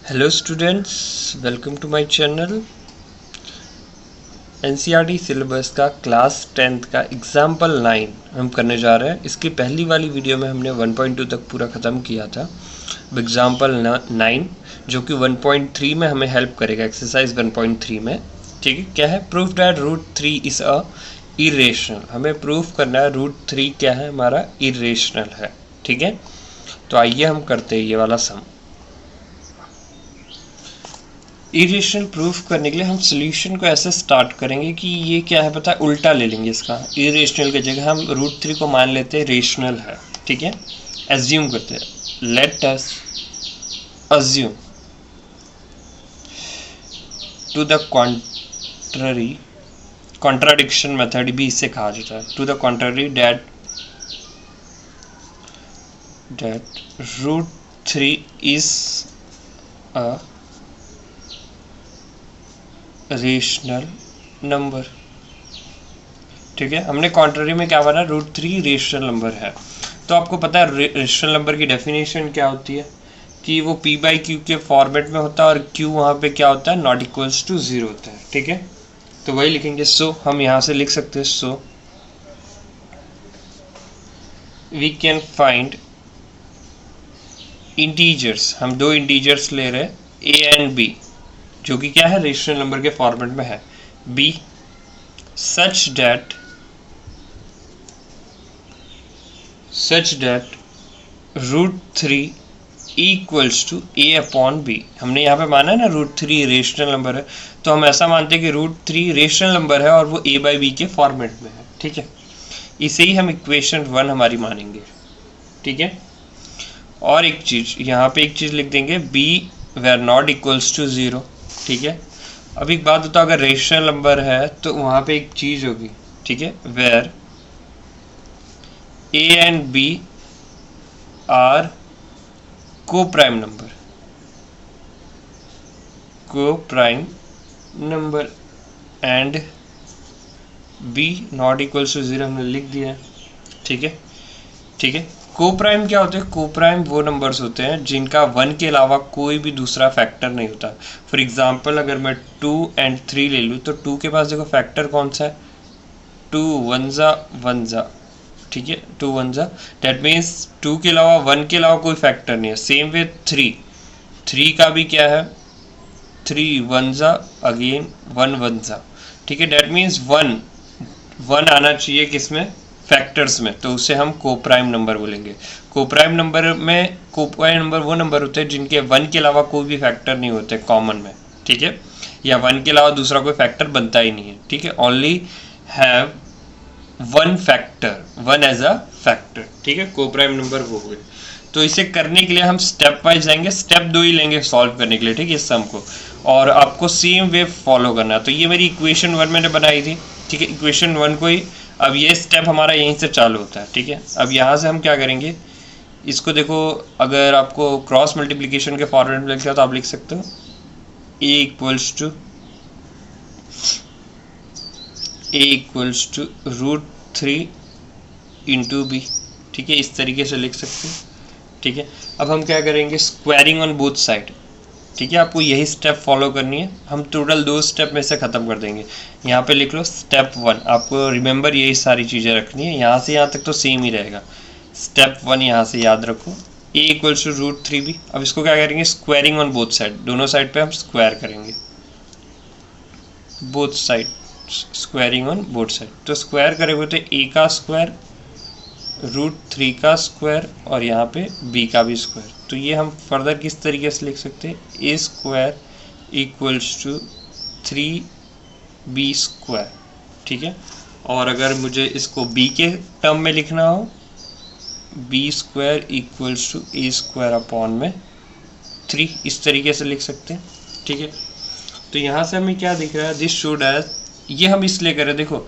Hello students, welcome to my channel. NCERT syllabus का class 10th का example 9 हम करने जा रहे हैं। इसकी पहली वाली वीडियो में हमने 1.2 तक पूरा ख़त्म किया था। अब एग्जाम्पल 9 जो कि 1.3 में हमें हेल्प करेगा, एक्सरसाइज 1.3 में। ठीक है, क्या है? Proof that root 3 is a irrational. हमें प्रूफ करना है रूट 3 क्या है, हमारा इरेशनल है। ठीक है, तो आइए हम करते हैं ये वाला सम। इरेशनल प्रूफ करने के लिए हम सोल्यूशन को ऐसे स्टार्ट करेंगे कि ये क्या है पता है, उल्टा ले लेंगे इसका। इरेशनल की जगह हम रूट 3 को मान लेते हैं रेशनल है। ठीक है, एज्यूम करते हैं। Let us assume to the contrary, contradiction method भी इससे कहा जाता है। To the contrary that root 3 is a rational number. ठीक है, हमने कॉन्ट्ररी में क्या बना, रूट 3 रेशनल नंबर है। तो आपको पता है रेशनल नंबर की डेफिनेशन क्या होती है कि वो p बाई क्यू के फॉर्मेट में होता है और q वहाँ पे क्या होता है, नॉट इक्वल्स टू 0 होता है। ठीक है, तो वही लिखेंगे। सो हम यहाँ से लिख सकते हैं, so we can find integers. हम दो इंटीजर्स ले रहे हैं a एंड b, जो कि क्या है, रेशनल नंबर के फॉर्मेट में है। b such that root 3 equals to a upon b। हमने यहाँ पे माना है ना रूट 3 रेशनल नंबर है, तो हम ऐसा मानते हैं कि रूट 3 रेशनल नंबर है और वो a बाई b के फॉर्मेट में है। ठीक है, इसे ही हम इक्वेशन 1 हमारी मानेंगे। ठीक है, और एक चीज यहाँ पे एक चीज लिख देंगे, b where not equals to 0। ठीक है, अब एक बात बताओ, अगर रेशनल नंबर है तो वहाँ पे एक चीज होगी। ठीक है, where a and b are coprime number, coprime number and b not equals to 0 हमने लिख दिया है। ठीक है, ठीक है। को प्राइम क्या होते हैं? को प्राइम वो नंबर्स होते हैं जिनका 1 के अलावा कोई भी दूसरा फैक्टर नहीं होता। फॉर एग्जांपल अगर मैं 2 एंड 3 ले लूँ तो 2 के पास देखो फैक्टर कौन सा है, 2 1 जा 1 जा। ठीक है, 2 1 जा, डेट मीन्स 2 के अलावा 1 के अलावा कोई फैक्टर नहीं है। सेम वे 3 का भी क्या है, 3 1 जा अगेन 1 1 जा। ठीक है, डेट मीन्स 1 आना चाहिए किसमें, फैक्टर्स में, तो उसे हम को प्राइम नंबर बोलेंगे। को प्राइम नंबर में, को प्राइम नंबर वो नंबर होते हैं जिनके 1 के अलावा कोई भी फैक्टर नहीं होते कॉमन में। ठीक है, या 1 के अलावा दूसरा कोई फैक्टर बनता ही नहीं है। ठीक है, only have 1 factor, 1 as a factor. ठीक है, को प्राइम नंबर वो हुए। तो इसे करने के लिए हम स्टेप वाइज जाएंगे, स्टेप 2 ही लेंगे सॉल्व करने के लिए। ठीक है, इस सम को, और आपको सेम वे फॉलो करना है। तो ये मेरी इक्वेशन 1 मैंने बनाई थी। ठीक है, इक्वेशन 1 को ही, अब ये स्टेप हमारा यहीं से चालू होता है। ठीक है, अब यहाँ से हम क्या करेंगे, इसको देखो, अगर आपको क्रॉस मल्टीप्लिकेशन के फॉर्मेट में लिखा तो आप लिख सकते हो a equals to root 3 into b. ठीक है, इस तरीके से लिख सकते हैं। ठीक है, अब हम क्या करेंगे, स्क्वायरिंग ऑन बोथ साइड। ठीक है, आपको यही स्टेप फॉलो करनी है। हम टोटल 2 स्टेप में से ख़त्म कर देंगे। यहाँ पे लिख लो स्टेप 1, आपको रिमेंबर यही सारी चीज़ें रखनी है। यहाँ से यहाँ तक तो सेम ही रहेगा। स्टेप 1 यहाँ से याद रखो, a equals to root 3b। अब इसको क्या करेंगे, स्क्वायरिंग ऑन बोथ साइड, दोनों साइड पे हम स्क्वायर करेंगे, both side, squaring on both side. तो स्क्वायर करेंगे तो a का स्क्वायर, रूट 3 का स्क्वायर, और यहाँ पे b का भी स्क्वायर। तो ये हम फर्दर किस तरीके से लिख सकते हैं, a square equals to 3b square. ठीक है, और अगर मुझे इसको b के टर्म में लिखना हो, b square equals to a square upon में 3, इस तरीके से लिख सकते हैं। ठीक है, तो यहाँ से हमें क्या दिख रहा है, दिस शुड एज, ये हम इसलिए करें, देखो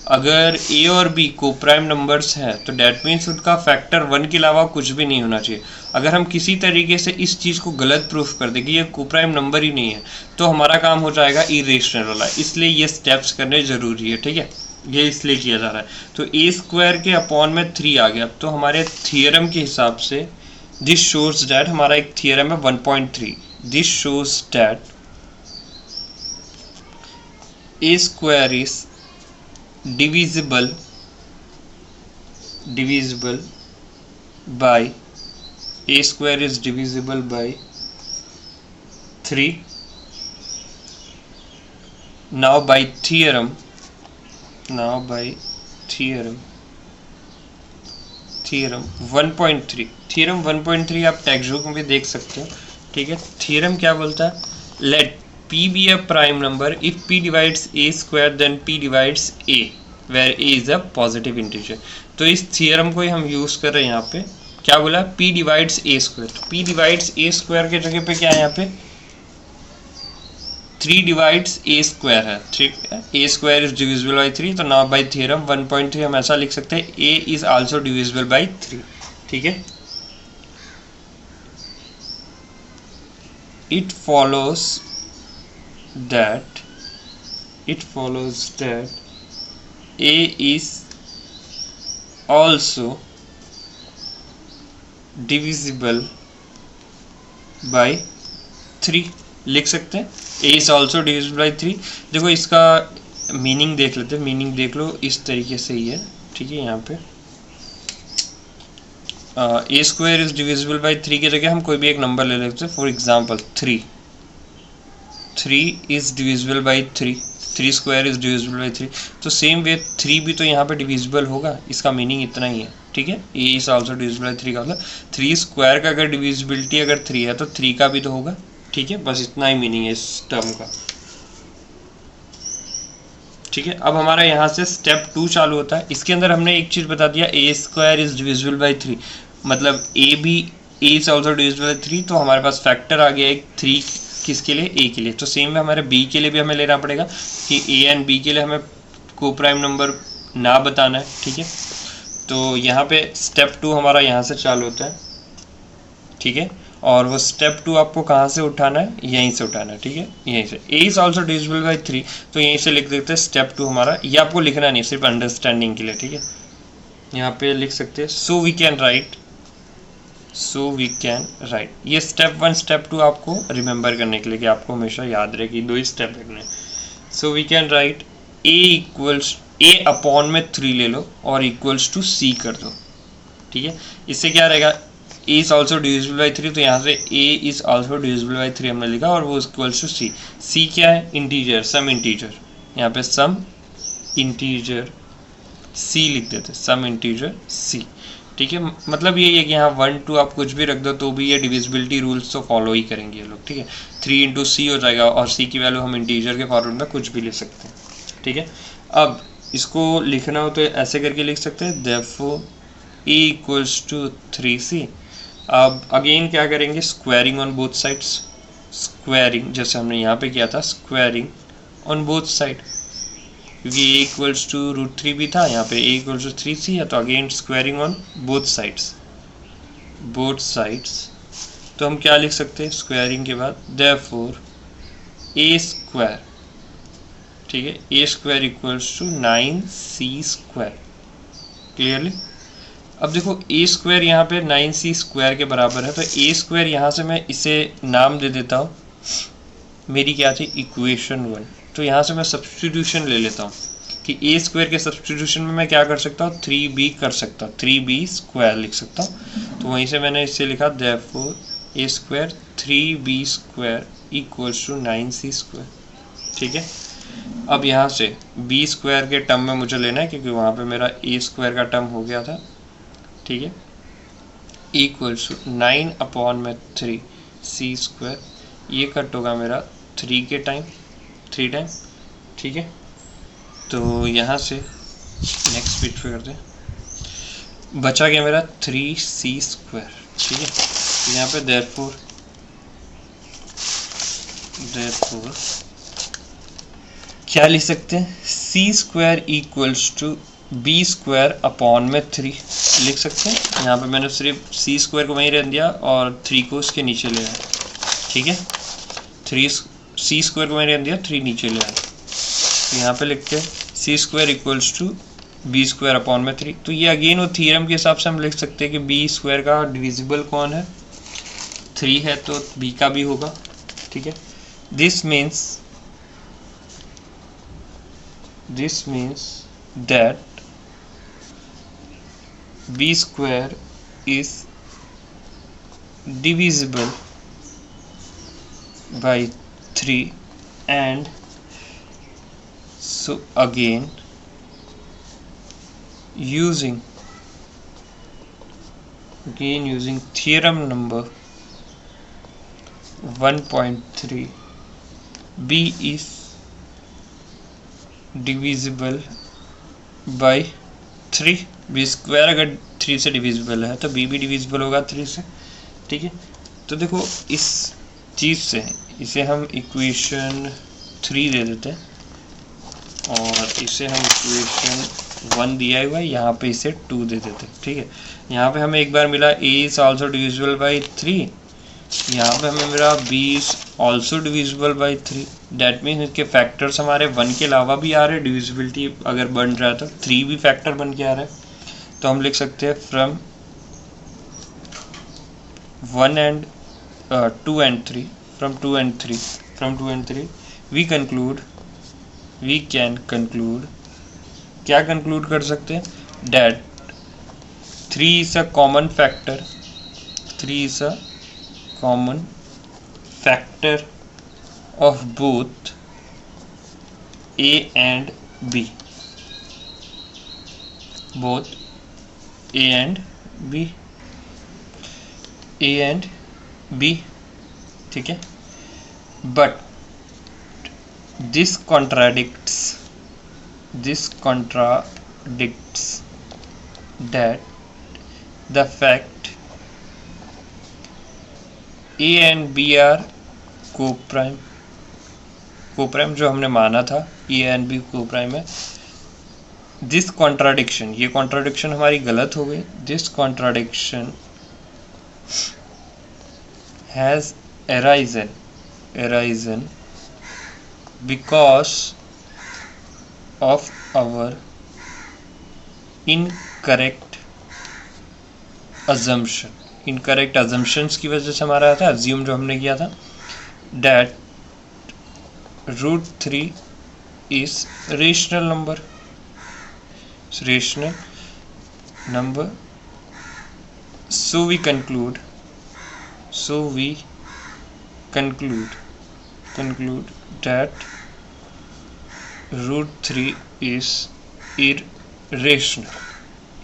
अगर a और b को प्राइम नंबर्स हैं तो डेट मीन्स उनका फैक्टर 1 के अलावा कुछ भी नहीं होना चाहिए। अगर हम किसी तरीके से इस चीज़ को गलत प्रूफ कर दें कि ये को प्राइम नंबर ही नहीं है, तो हमारा काम हो जाएगा इरेशनल वाला। इसलिए ये स्टेप्स करने ज़रूरी है। ठीक है, ये इसलिए किया जा रहा है। तो a स्क्वायर के अपॉन में 3 आ गया। तो हमारे थियरम के हिसाब से दिस शोज डैट, हमारा एक थियरम है 1.3, this shows that a square is divisible by a square is divisible by 3. Now by theorem 1.3 theorem 1.3 आप टेक्स्ट बुक में भी देख सकते हो, ठीक है। थ्योरम क्या बोलता है, late P be a prime number if P divides a square then P divides a where a is a positive integer। तो इस थ्योरम को ही हम यूज कर रहे हैं यहाँ पे। क्या बोला, P divides a square, तो P divides a square के जगह पे क्या है यहाँ पे 3 divides a square है, ठीक है। a square is divisible by 3, तो now by theorem 1.3 हम ऐसा लिख सकते हैं a is also divisible by 3, ठीक है। It follows that a is also divisible by 3 लिख सकते हैं। a is also divisible by 3। देखो इसका मीनिंग देख लेते हैं, मीनिंग देख लो, इस तरीके से ही है, ठीक है। यहाँ पे a square is divisible by 3 की जगह हम कोई भी एक नंबर ले लेते हैं, for example 3 is divisible by 3 square is divisible by 3। तो सेम वे 3 भी तो यहाँ पे डिविजिबल होगा, इसका मीनिंग इतना ही है, ठीक है। a is also divisible by 3 का मतलब 3 स्क्वायर का अगर डिविजिबिलिटी अगर 3 है तो 3 का भी तो होगा, ठीक है। बस इतना ही मीनिंग है इस टर्म का, ठीक है। अब हमारा यहाँ से स्टेप 2 चालू होता है। इसके अंदर हमने एक चीज बता दिया, a square is divisible by 3, मतलब a is also divisible by 3, तो हमारे पास फैक्टर आ गया एक 3 किसके लिए, a के लिए। तो सेम में हमारे b के लिए भी हमें लेना पड़ेगा कि a एंड b के लिए हमें को प्राइम नंबर ना बताना है, ठीक है। तो यहाँ पे स्टेप 2 हमारा यहाँ से चालू होता है, ठीक है। और वो स्टेप 2 आपको कहाँ से उठाना है, यहीं से उठाना है, ठीक है, यहीं से। a is also divisible by 3, तो यहीं से लिख देते हैं स्टेप 2 हमारा। ये आपको लिखना नहीं, सिर्फ अंडरस्टैंडिंग के लिए, ठीक है। यहाँ पे लिख सकते हैं सो वी कैन राइट। ये स्टेप 1 स्टेप 2 आपको रिमेंबर करने के लिए कि आपको हमेशा याद रहे कि 2 ही स्टेप रखने हैं। So we can write a upon में 3 ले लो और इक्वल्स टू c कर दो, ठीक है। इससे क्या रहेगा, a is also divisible by 3, तो यहाँ से a is also divisible by 3 हमने लिखा और वो इक्वल्स टू c क्या है, इंटीजर, सम इंटीजर। यहाँ पे सम इंटीजर c लिख देते, सम इंटीजर c, ठीक है। मतलब ये है कि यहाँ 1 2 आप कुछ भी रख दो तो भी ये डिविजिबिलिटी रूल्स तो फॉलो ही करेंगे ये लोग, ठीक है। 3 इंटू सी हो जाएगा और c की वैल्यू हम इंटीजर के फॉर्मेट में कुछ भी ले सकते हैं, ठीक है। अब इसको लिखना हो तो ऐसे करके लिख सकते हैं, therefore a equals to 3c। अब अगेन क्या करेंगे, squaring on both sides, squaring जैसे हमने यहाँ पे किया था, स्क्वायरिंग ऑन बोथ साइड, क्योंकि a इक्वल्स टू √3 भी था, यहाँ पे a इक्वल्स टू 3c है, तो again squaring on both sides. तो हम क्या लिख सकते हैं स्क्वायरिंग के बाद, therefore a स्क्वायर, ठीक है, a square equals to 9c square, clearly. अब देखो a स्क्वायर यहाँ पे 9c स्क्वायर के बराबर है, तो a स्क्वायर यहाँ से मैं इसे नाम दे देता हूँ, मेरी क्या थी इक्वेशन 1। तो यहाँ से मैं सब्स्टिट्यूशन ले लेता हूँ कि a स्क्वायर के सब्स्टिट्यूशन में मैं क्या कर सकता हूँ, 3b कर सकता हूँ, 3b स्क्वायर लिख सकता हूँ। तो वहीं से मैंने इससे लिखा therefore a square 3b square equals to 9c square, ठीक है। अब यहाँ से b स्क्वायर के टर्म में मुझे लेना है क्योंकि वहाँ पे मेरा a स्क्वायर का टर्म हो गया था, ठीक है, इक्वल्स टू 9 अपॉन में 3c स्क्वायर, ये कट होगा मेरा 3 टाइम, ठीक है। तो यहाँ से नेक्स्ट पेज पे करते हैं, बचा गया मेरा 3c स्क्वायर, ठीक है। तो यहाँ पे therefore क्या लिख सकते हैं, c square equals to b square upon में 3 लिख सकते हैं। यहाँ पे मैंने सिर्फ c स्क्वायर को वहीं रख दिया और 3 को उसके नीचे ले आया, ठीक है। c स्क्वायर को वहीं रख दिया, 3 नीचे ले आया। तो यहाँ पे लिखते हैं c square equals to b square upon में 3। तो ये अगेन वो थ्योरम के हिसाब से हम लिख सकते हैं कि b स्क्वायर का डिविजिबल कौन है, 3 है तो b का भी होगा, ठीक है। This means that b square is divisible by 3 and so again using theorem number 1.3 b is divisible by 3। B square अगर 3 से डिविजिबल है तो बी भी डिविजिबल होगा 3 से, ठीक है। तो देखो इस चीज़ से इसे हम इक्वेशन 3 दे देते हैं और इसे हम इक्वेशन 1 दिया हुआ है, यहाँ पे इसे 2 दे देते हैं, ठीक है। यहाँ पे हमें एक बार मिला a is also divisible by 3, यहाँ पे हमें मिला b is also divisible by 3। That means इसके फैक्टर्स हमारे 1 के अलावा भी आ रहे हैं, डिविजिबिलिटी अगर बन रहा है तो 3 भी फैक्टर बन के आ रहा है। तो हम लिख सकते हैं from 1 and 2 and 3, from 2 and 3 we can conclude क्या conclude कर सकते हैं, that 3 is a common factor of both A and B, ठीक है। But this contradicts that the fact A and B are co-prime जो हमने माना था A and B co-prime है। दिस कॉन्ट्राडिक्शन, ये कॉन्ट्राडिक्शन हमारी गलत हो गई। This contradiction has arisen because of our incorrect assumptions की वजह से हमारा था assume जो हमने किया था that √3 is rational number, so we conclude that √3 is irrational।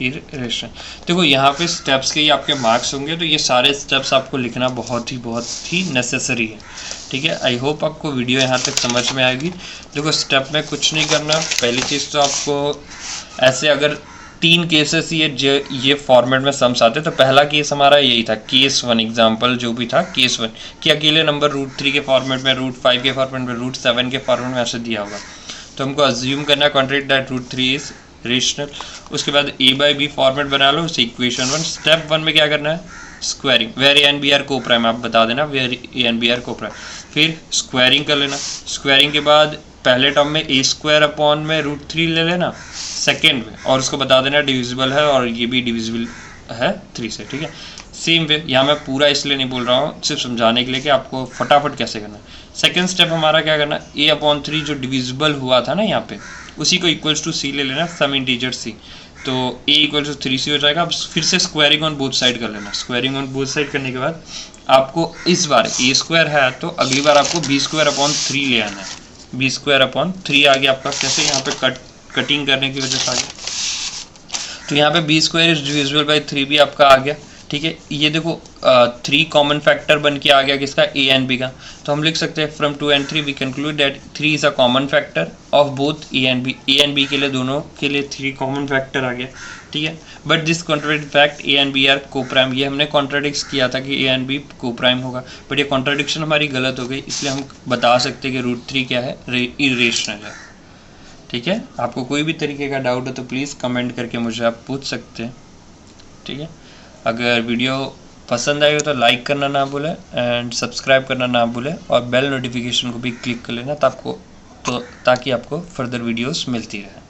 देखो यहाँ पे स्टेप्स के ही आपके मार्क्स होंगे, तो ये सारे स्टेप्स आपको लिखना बहुत ही नेसेसरी है, ठीक है। आई होप आपको वीडियो यहाँ तक समझ में आएगी। देखो स्टेप में कुछ नहीं करना। पहली चीज़ तो आपको ऐसे अगर 3 केसेस ये फॉर्मेट में सम्स आते, तो पहला केस हमारा यही था, केस 1 एग्जाम्पल जो भी था केस 1 कि अकेले नंबर √3 के फॉर्मेट में, √5 के फॉर्मेट में, √7 के फॉर्मेट में ऐसे दिया होगा। तो हमको अज्यूम करना है कॉन्ट्रैक्ट दैट √3 इज रेशनल। उसके बाद a बाई बी फॉर्मेट बना लो, उसे इक्वेशन 1। स्टेप 1 में क्या करना है, squaring, where a and b are coprime, आप बता देना where a and b are coprime. फिर स्क्वायरिंग कर लेना। स्क्वायरिंग के बाद पहले टर्म में a स्क्वायर अपॉन में √3 ले लेना सेकेंड में, और उसको बता देना डिविजिबल है और ये भी डिविजिबल है 3 से, ठीक है। सेम वे यहाँ मैं पूरा इसलिए नहीं बोल रहा हूँ, सिर्फ समझाने के लिए कि आपको फटाफट कैसे करना है। सेकेंड स्टेप हमारा क्या करना, a/3 जो डिविजिबल हुआ था ना यहाँ पे, उसी को इक्वल्स टू c ले लेना, सम इंटीजर c। तो a = 3c हो जाएगा। अब फिर से स्क्वायरिंग ऑन बोथ साइड कर लेना। स्क्वायरिंग ऑन बोथ साइड करने के बाद आपको इस बार a स्क्वायर है तो अगली बार आपको b²/3 ले आना है। b²/3 आ गया आपका, कैसे यहाँ पे कटिंग करने की वजह से आ गया। तो यहाँ पे b² इज डिविजिबल बाई 3 भी आपका आ गया, ठीक है। ये देखो 3 कॉमन फैक्टर बन के आ गया किसका, a एंड b का। तो हम लिख सकते हैं from 2 and 3 we conclude that 3 is a common factor of both a and b। a and b के लिए दोनों के लिए 3 कॉमन फैक्टर आ गया, ठीक है। But this contradict fact a and b are coprime, ये हमने कॉन्ट्राडिक्ट किया था कि a and b coprime होगा, बट ये कॉन्ट्राडिक्शन हमारी गलत हो गई, इसलिए हम बता सकते हैं कि √3 क्या है, इरेशनल है, ठीक है। आपको कोई भी तरीके का डाउट हो तो प्लीज़ कमेंट करके मुझे आप पूछ सकते हैं, ठीक है। अगर वीडियो पसंद आई हो तो लाइक करना ना भूलें एंड सब्सक्राइब करना ना भूलें, और बेल नोटिफिकेशन को भी क्लिक कर लेना ताकि आपको फर्दर वीडियोस मिलती रहे।